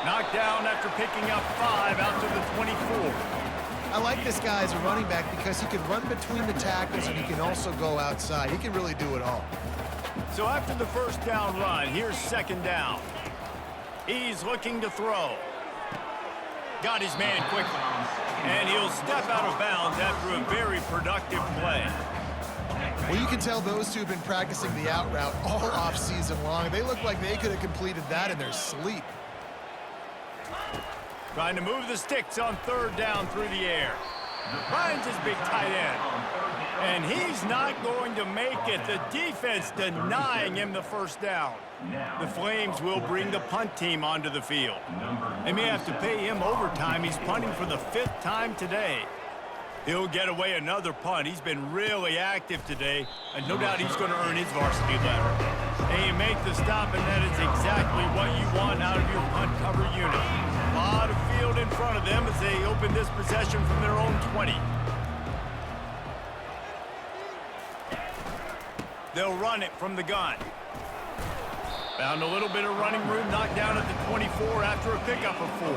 Knocked down after picking up 5 out to the 24. I like this guy as a running back because he can run between the tackles and he can also go outside. He can really do it all. So after the first down run, here's 2nd down. He's looking to throw. Got his man quickly. And he'll step out of bounds after a very productive play. Well, you can tell those two have been practicing the out route all off-season long. They look like they could have completed that in their sleep. Trying to move the sticks on third down through the air. Finds his big tight end. And he's not going to make it. The defense denying him the first down. The Flames will bring the punt team onto the field. They may have to pay him overtime. He's punting for the 5th time today. He'll get away another punt. He's been really active today, and no doubt he's going to earn his varsity letter. They make the stop, and that is exactly what you want out of your punt cover unit. A lot of field in front of them as they open this possession from their own 20. They'll run it from the gun. Found a little bit of running room, knocked down at the 24 after a pickup of 4.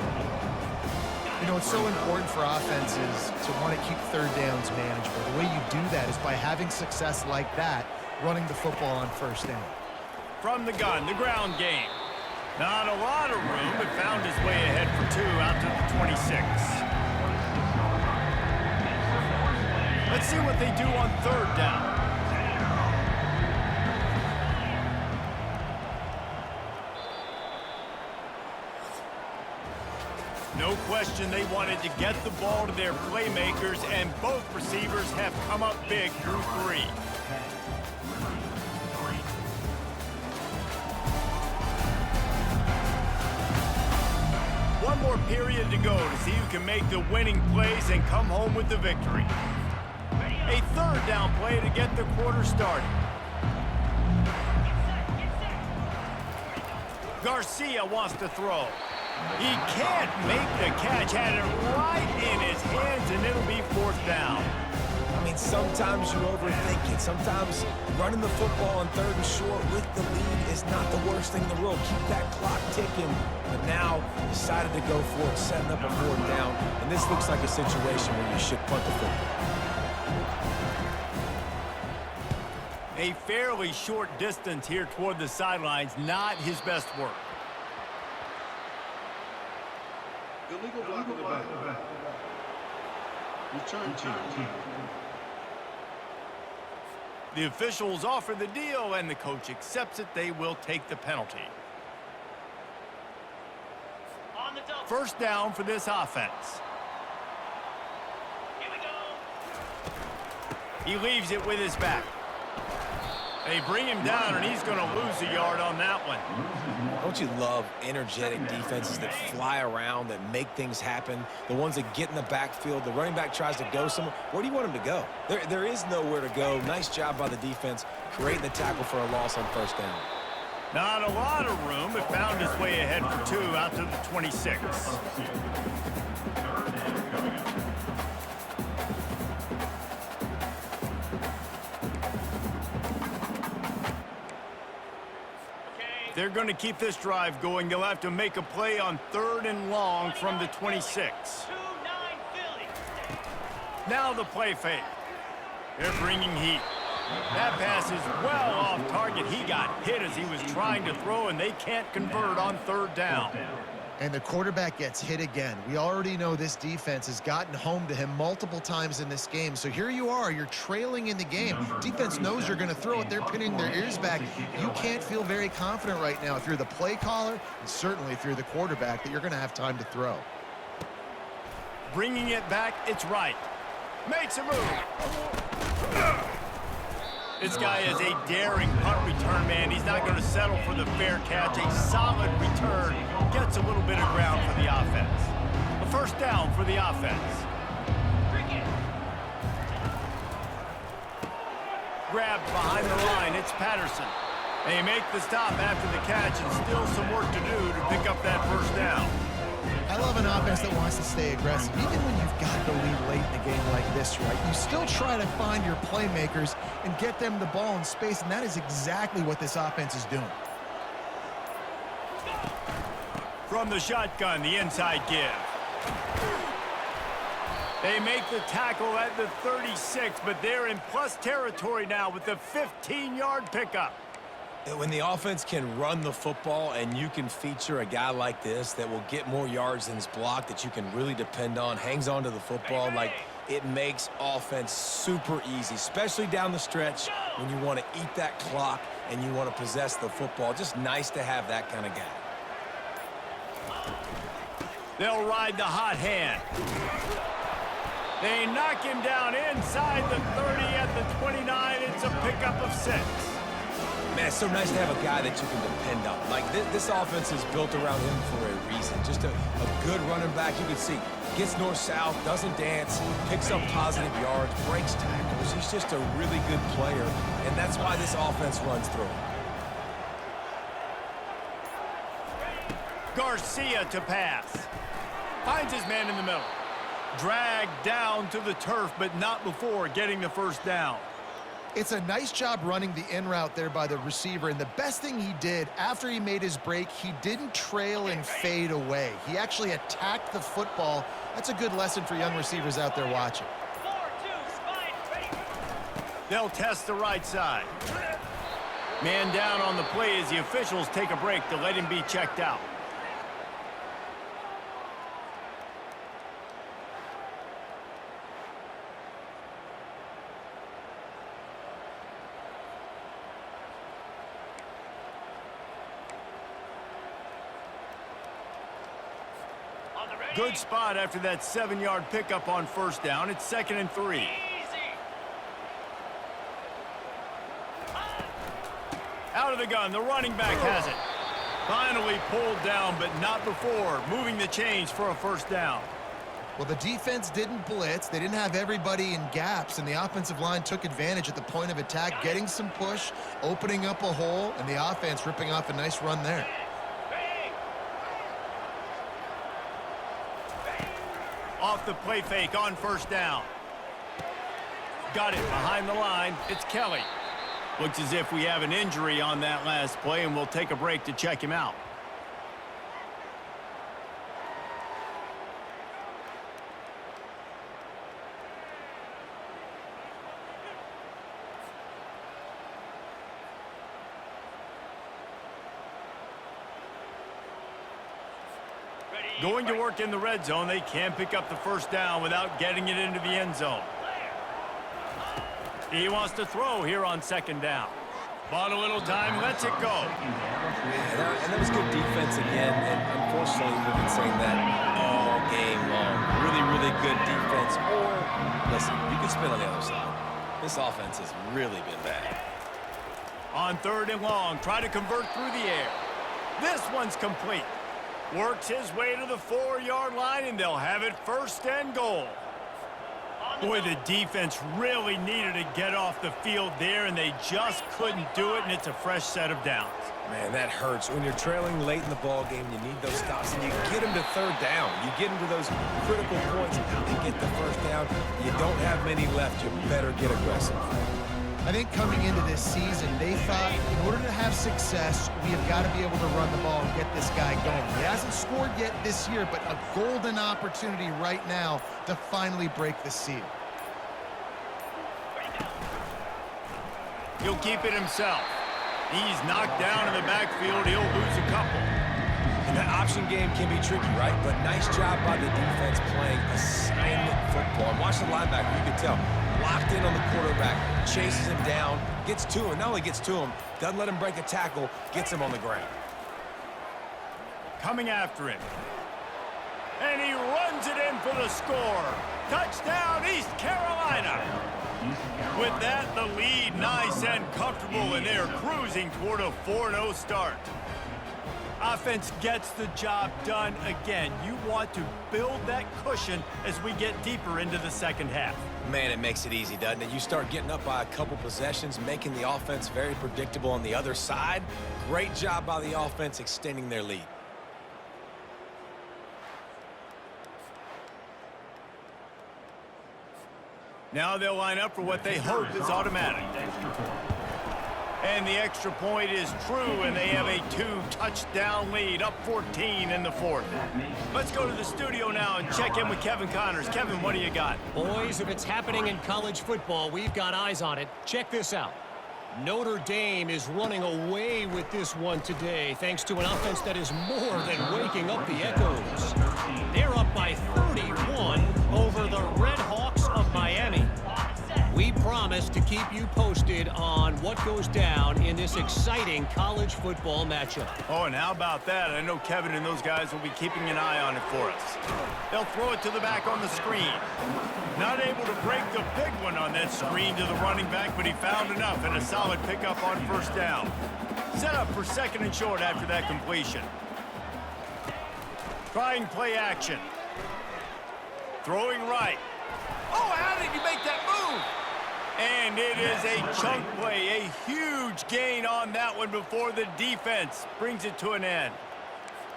You know, it's so important for offenses to want to keep third downs manageable. The way you do that is by having success like that, running the football on first down. From the gun, the ground game. Not a lot of room, but found his way ahead for 2 out to the 26. Let's see what they do on third down. No question they wanted to get the ball to their playmakers, and both receivers have come up big through 3. One more period to go to see who can make the winning plays and come home with the victory. A third down play to get the quarter started. Garcia wants to throw. He can't make the catch, had it right in his hands, and it'll be 4th down. I mean, sometimes you overthink it. Sometimes running the football on 3rd and short with the lead is not the worst thing in the world. Keep that clock ticking. But now decided to go for it, setting up a 4th down. And this looks like a situation where you should punt the football. A fairly short distance here toward the sidelines, not his best work. Illegal block in the back. Return team. The officials offer the deal, and the coach accepts it. They will take the penalty. On the double. First down for this offense. Here we go. He leaves it with his back. They bring him down, and he's going to lose a yard on that one. Don't you love energetic defenses that fly around, that make things happen? The ones that get in the backfield, the running back tries to go somewhere. Where do you want him to go? There is nowhere to go. Nice job by the defense, creating the tackle for a loss on first down. Not a lot of room, but found his way ahead for 2 out to the 26. They're going to keep this drive going. They'll have to make a play on 3rd and long from the 26. 2-9 Philly. Now the play fake. They're bringing heat. That pass is well off target. He got hit as he was trying to throw, and they can't convert on 3rd down. And the quarterback gets hit again. We already know this defense has gotten home to him multiple times in this game. So here you are, you're trailing in the game. Defense knows you're going to throw it. They're pinning their ears back. You can't feel very confident right now if you're the play caller, and certainly if you're the quarterback, that you're going to have time to throw. Bringing it back, it's right. Makes a move. This guy is a daring punt return man. He's not going to settle for the fair catch. A solid return. Gets a little bit of ground for the offense. A first down for the offense. Grabbed behind the line. It's Patterson. They make the stop after the catch, and still some work to do to pick up that first down. I love an offense that wants to stay aggressive. Even when you've got the lead late in a game like this, right, you still try to find your playmakers and get them the ball in space, and that is exactly what this offense is doing. From the shotgun, the inside give. They make the tackle at the 36, but they're in plus territory now with the 15-yard pickup. When the offense can run the football and you can feature a guy like this that will get more yards than his block, that you can really depend on, hangs on to the football, like it makes offense super easy, especially down the stretch when you want to eat that clock and you want to possess the football. Just nice to have that kind of guy. They'll ride the hot hand. They knock him down inside the 30 at the 29. It's a pickup of 6. Man, it's so nice to have a guy that you can depend on. Like, this offense is built around him for a reason. Just a good running back. You can see, gets north-south, doesn't dance, picks up positive yards, breaks tackles. He's just a really good player, and that's why this offense runs through him. Garcia to pass. Finds his man in the middle. Dragged down to the turf, but not before getting the first down. It's a nice job running the in route there by the receiver, and the best thing he did after he made his break, he didn't trail and fade away. He actually attacked the football. That's a good lesson for young receivers out there watching. 4-2, spine, ready. They'll test the right side. Man down on the play as the officials take a break to let him be checked out. Good spot after that 7-yard pickup on first down. It's 2nd and 3. Easy. Out of the gun, the running back has it. Finally pulled down, but not before. Moving the chains for a first down. Well, the defense didn't blitz. They didn't have everybody in gaps, and the offensive line took advantage at the point of attack, getting some push, opening up a hole, and the offense ripping off a nice run there. Off the play fake on first down. Got it behind the line. It's Kelly. Looks as if we have an injury on that last play, and we'll take a break to check him out. Going to work in the red zone. They can't pick up the first down without getting it into the end zone. He wants to throw here on 2nd down. Bought a little time, lets it go. Yeah, and that was good defense again, and unfortunately we've been saying that all game long. Really, really good defense. Or, listen, you can spin on the other side. This offense has really been bad. On 3rd and long, try to convert through the air. This one's complete. Works his way to the 4-yard line, and they'll have it 1st and goal. Boy, the defense really needed to get off the field there, and they just couldn't do it, and it's a fresh set of downs. Man, that hurts. When you're trailing late in the ball game, you need those stops, and you get them to 3rd down. You get them to those critical points and get the first down. You don't have many left. You better get aggressive. I think coming into this season, they thought in order to have success, we have got to be able to run the ball and get this guy going. He hasn't scored yet this year, but a golden opportunity right now to finally break the seal. He'll keep it himself. He's knocked down in the backfield. He'll lose a couple. And that option game can be tricky, right? But nice job by the defense playing assignment football. And watch the linebacker. You can tell. Locked in on the quarterback, chases him down, gets to him. Not only gets to him, doesn't let him break a tackle, gets him on the ground. Coming after him. And he runs it in for the score. Touchdown, East Carolina. With that, the lead nice and comfortable, and they're cruising toward a 4-0 start. Offense gets the job done again. You want to build that cushion as we get deeper into the second half. Man, it makes it easy, doesn't it? You start getting up by a couple possessions, making the offense very predictable on the other side. Great job by the offense extending their lead. Now they'll line up for what they hope is automatic. And the extra point is true, and they have a 2-touchdown lead, up 14 in the 4th. Let's go to the studio now and check in with Kevin Connors. Kevin, what do you got? Boys, if it's happening in college football, we've got eyes on it. Check this out. Notre Dame is running away with this one today, thanks to an offense that is more than waking up the echoes. They're up by 31 over the Red Hawks of Miami. We promise to keep you posted on what goes down in this exciting college football matchup. Oh, and how about that? I know Kevin and those guys will be keeping an eye on it for us. They'll throw it to the back on the screen. Not able to break the big one on that screen to the running back, but he found enough and a solid pickup on first down. Set up for 2nd and short after that completion. Trying play action. Throwing right. Oh, how did he make that move? And it is a chunk play, a huge gain on that one before the defense brings it to an end.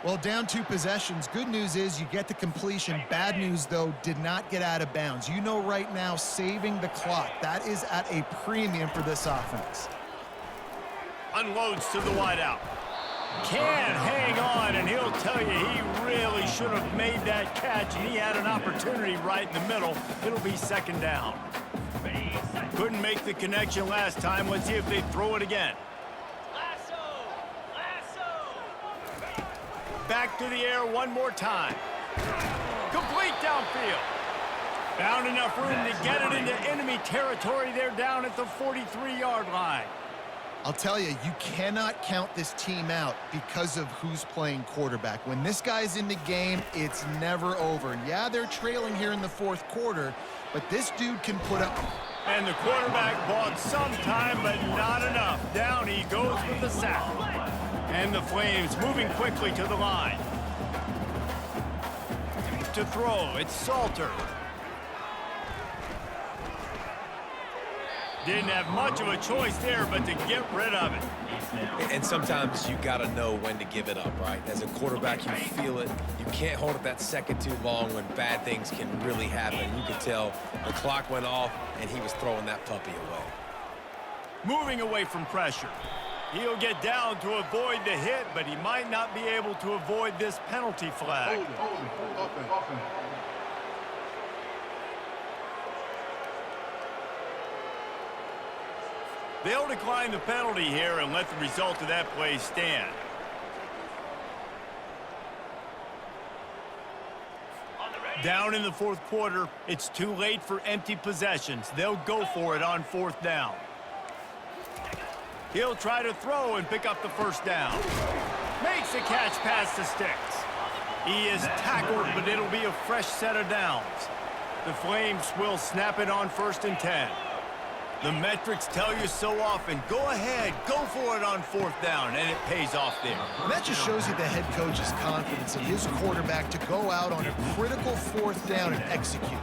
Well, down 2 possessions. Good news is you get the completion. Bad news, though, did not get out of bounds. You know right now, saving the clock. That is at a premium for this offense. Unloads to the wideout. Can hang on, and he'll tell you he really should have made that catch, and he had an opportunity right in the middle. It'll be 2nd down. Couldn't make the connection last time. Let's see if they throw it again. Back to the air one more time. Complete downfield. Found enough room to get it into enemy territory. They're down at the 43-yard line. I'll tell you, you cannot count this team out because of who's playing quarterback. When this guy's in the game, it's never over. And yeah, they're trailing here in the 4th quarter, but this dude can put up. And the quarterback bought some time, but not enough. Down he goes with the sack. And the Flames moving quickly to the line. To throw, it's Salter. Didn't have much of a choice there, but to get rid of it. And sometimes you got to know when to give it up, right? As a quarterback, you feel it. You can't hold it that second too long when bad things can really happen. You could tell the clock went off, and he was throwing that puppy away. Moving away from pressure. He'll get down to avoid the hit, but he might not be able to avoid this penalty flag. Offense. They'll decline the penalty here and let the result of that play stand. Down in the 4th quarter, it's too late for empty possessions. They'll go for it on 4th down. He'll try to throw and pick up the 1st down. Makes a catch past the sticks. He is tackled, but it'll be a fresh set of downs. The Flames will snap it on 1st and 10. The metrics tell you so often, go ahead, go for it on 4th down, and it pays off there. And that just shows you the head coach's confidence in his quarterback to go out on a critical 4th down and execute.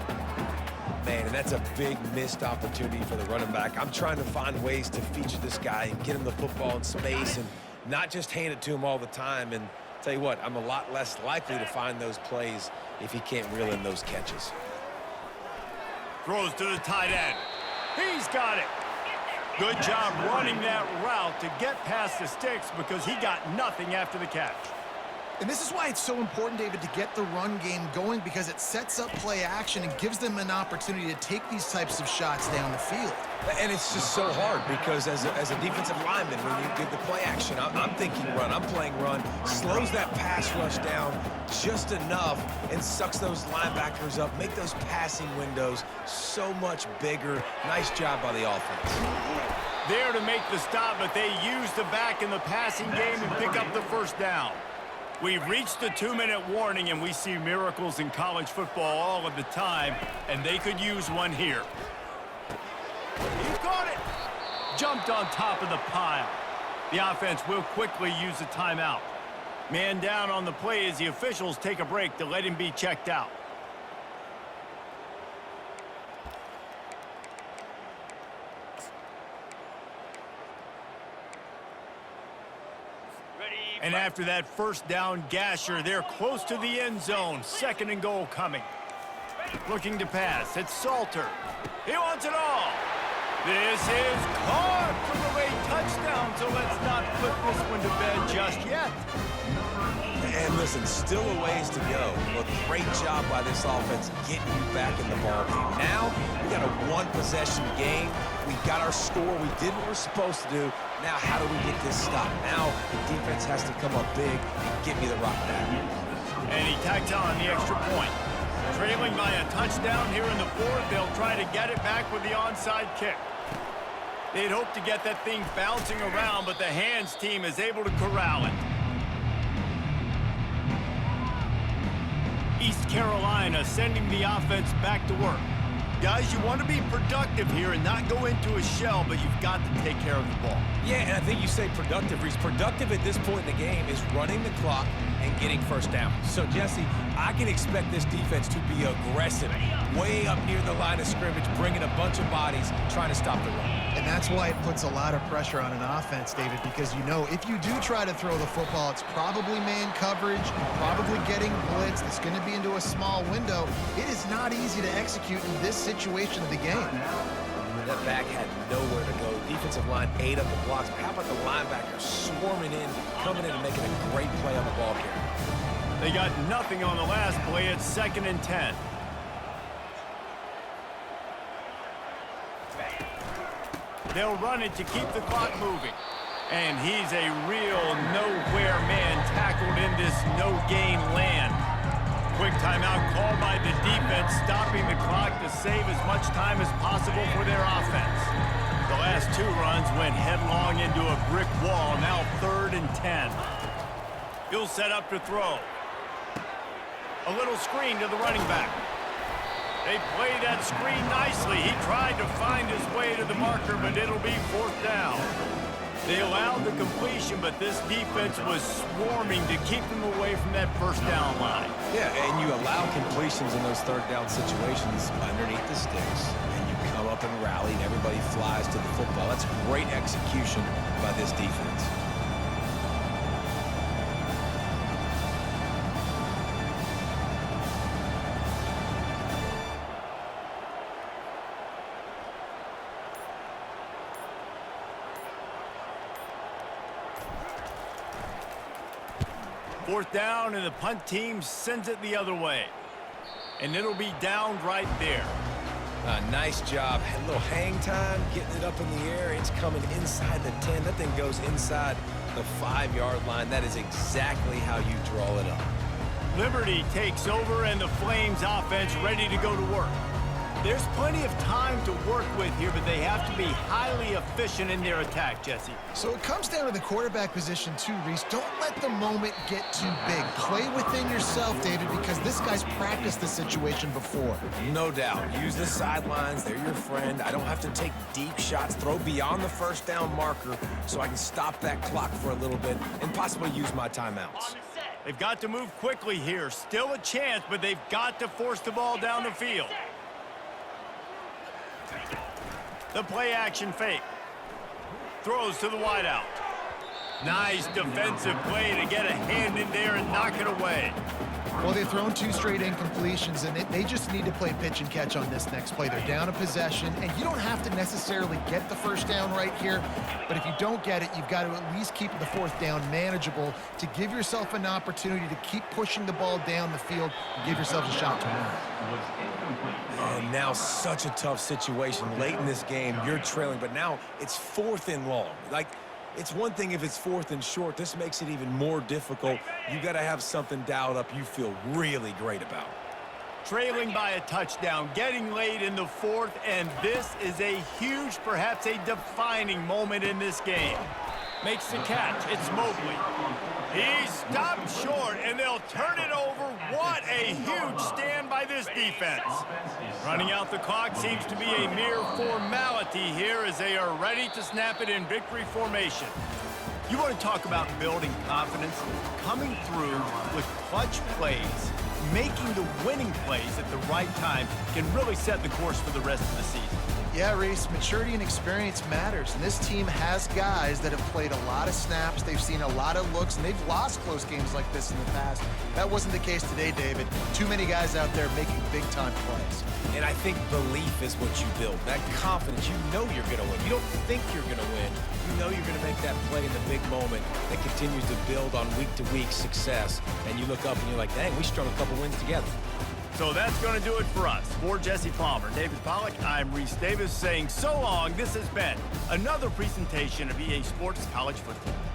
Man, and that's a big missed opportunity for the running back. I'm trying to find ways to feature this guy and get him the football in space and not just hand it to him all the time. And tell you what, I'm a lot less likely to find those plays if he can't reel in those catches. Throws to the tight end. He's got it. Good job running that route to get past the sticks because he got nothing after the catch. And this is why it's so important, David, to get the run game going, because it sets up play action and gives them an opportunity to take these types of shots down the field. And it's just so hard because as a defensive lineman, when you give the play action, I'm thinking run, I'm playing run, slows that pass rush down just enough and sucks those linebackers up, make those passing windows so much bigger. Nice job by the offense. There to make the stop, but they use the back in the passing game and pick up the 1st down. We've reached the 2-minute warning, and we see miracles in college football all of the time, and they could use one here. He caught it! Jumped on top of the pile. The offense will quickly use a timeout. Man down on the play as the officials take a break to let him be checked out. And after that 1st down gasher, they're close to the end zone. 2nd and goal coming. Looking to pass. It's Salter. He wants it all. This is caught for the late touchdown, so let's not put this one to bed just yet. And listen, still a ways to go. But great job by this offense getting you back in the ball game. Now, we got a one-possession game. We got our score. We did what we're supposed to do. Now, how do we get this stopped? Now, the defense has to come up big and get me the rock back. And he tacks on the extra point. Trailing by a touchdown here in the fourth, they'll try to get it back with the onside kick. They'd hope to get that thing bouncing around, but the hands team is able to corral it. East Carolina sending the offense back to work. Guys, you want to be productive here and not go into a shell, but you've got to take care of the ball. Yeah, and I think you say productive, Reese. Productive at this point in the game is running the clock and getting first down. So, Jesse, I can expect this defense to be aggressive, way up near the line of scrimmage, bringing a bunch of bodies, trying to stop the run. And that's why it puts a lot of pressure on an offense, David, because you know if you do try to throw the football, it's probably man coverage, probably getting blitzed. It's going to be into a small window. It is not easy to execute in this situation of the game. That back had nowhere to go. Defensive line ate up the blocks. But how about the linebackers swarming in, coming in and making a great play on the ball carrier? They got nothing on the last play. It's 2nd and 10. They'll run it to keep the clock moving. And he's a real nowhere man tackled in this no-gain land. Quick timeout called by the defense, stopping the clock to save as much time as possible for their offense. The last 2 runs went headlong into a brick wall, now 3rd and 10. He'll set up to throw. A little screen to the running back. They play that screen nicely. He tried to find his way to the marker, but it'll be 4th down. They allowed the completion, but this defense was swarming to keep them away from that first down line. Yeah, and you allow completions in those 3rd down situations underneath the sticks, and you come up and rally, and everybody flies to the football. That's great execution by this defense. Fourth down, and the punt team sends it the other way. And it'll be downed right there. Nice job. A little hang time, getting it up in the air. It's coming inside the 10. That thing goes inside the 5-yard line. That is exactly how you draw it up. Liberty takes over, and the Flames offense ready to go to work. There's plenty of time to work with here, but they have to be highly efficient in their attack, Jesse. So it comes down to the quarterback position too, Reese. Don't let the moment get too big. Play within yourself, David, because this guy's practiced the situation before. No doubt. Use the sidelines. They're your friend. I don't have to take deep shots. Throw beyond the first down marker so I can stop that clock for a little bit and possibly use my timeouts. They've got to move quickly here. Still a chance, but they've got to force the ball down the field. The play-action fake. Throws to the wideout. Nice defensive play to get a hand in there and knock it away. Well, they've thrown 2 straight incompletions, and they just need to play pitch and catch on this next play. They're down a possession, and you don't have to necessarily get the first down right here, but if you don't get it, you've got to at least keep the 4th down manageable to give yourself an opportunity to keep pushing the ball down the field and give yourself a shot to win. And now such a tough situation. Late in this game, you're trailing, but now it's 4th and long. It's one thing if it's 4th and short. This makes it even more difficult. You got to have something dialed up you feel really great about. Trailing by a touchdown, getting late in the 4th, and this is a huge, perhaps a defining moment in this game. Makes the catch. It's Mobley. He stopped short, and they'll turn it over. What a huge stand by this defense. Running out the clock seems to be a mere formality here as they are ready to snap it in victory formation. You want to talk about building confidence? Coming through with clutch plays, making the winning plays at the right time can really set the course for the rest of the season. Yeah, Reese, maturity and experience matters, and this team has guys that have played a lot of snaps, they've seen a lot of looks, and they've lost close games like this in the past. That wasn't the case today, David. Too many guys out there making big-time plays. And I think belief is what you build. That confidence, you know you're going to win. You don't think you're going to win. You know you're going to make that play in the big moment that continues to build on week-to-week success. And you look up and you're like, dang, we strung a couple wins together. So that's going to do it for us. For Jesse Palmer, David Pollack, I'm Reese Davis saying so long. This has been another presentation of EA Sports College Football.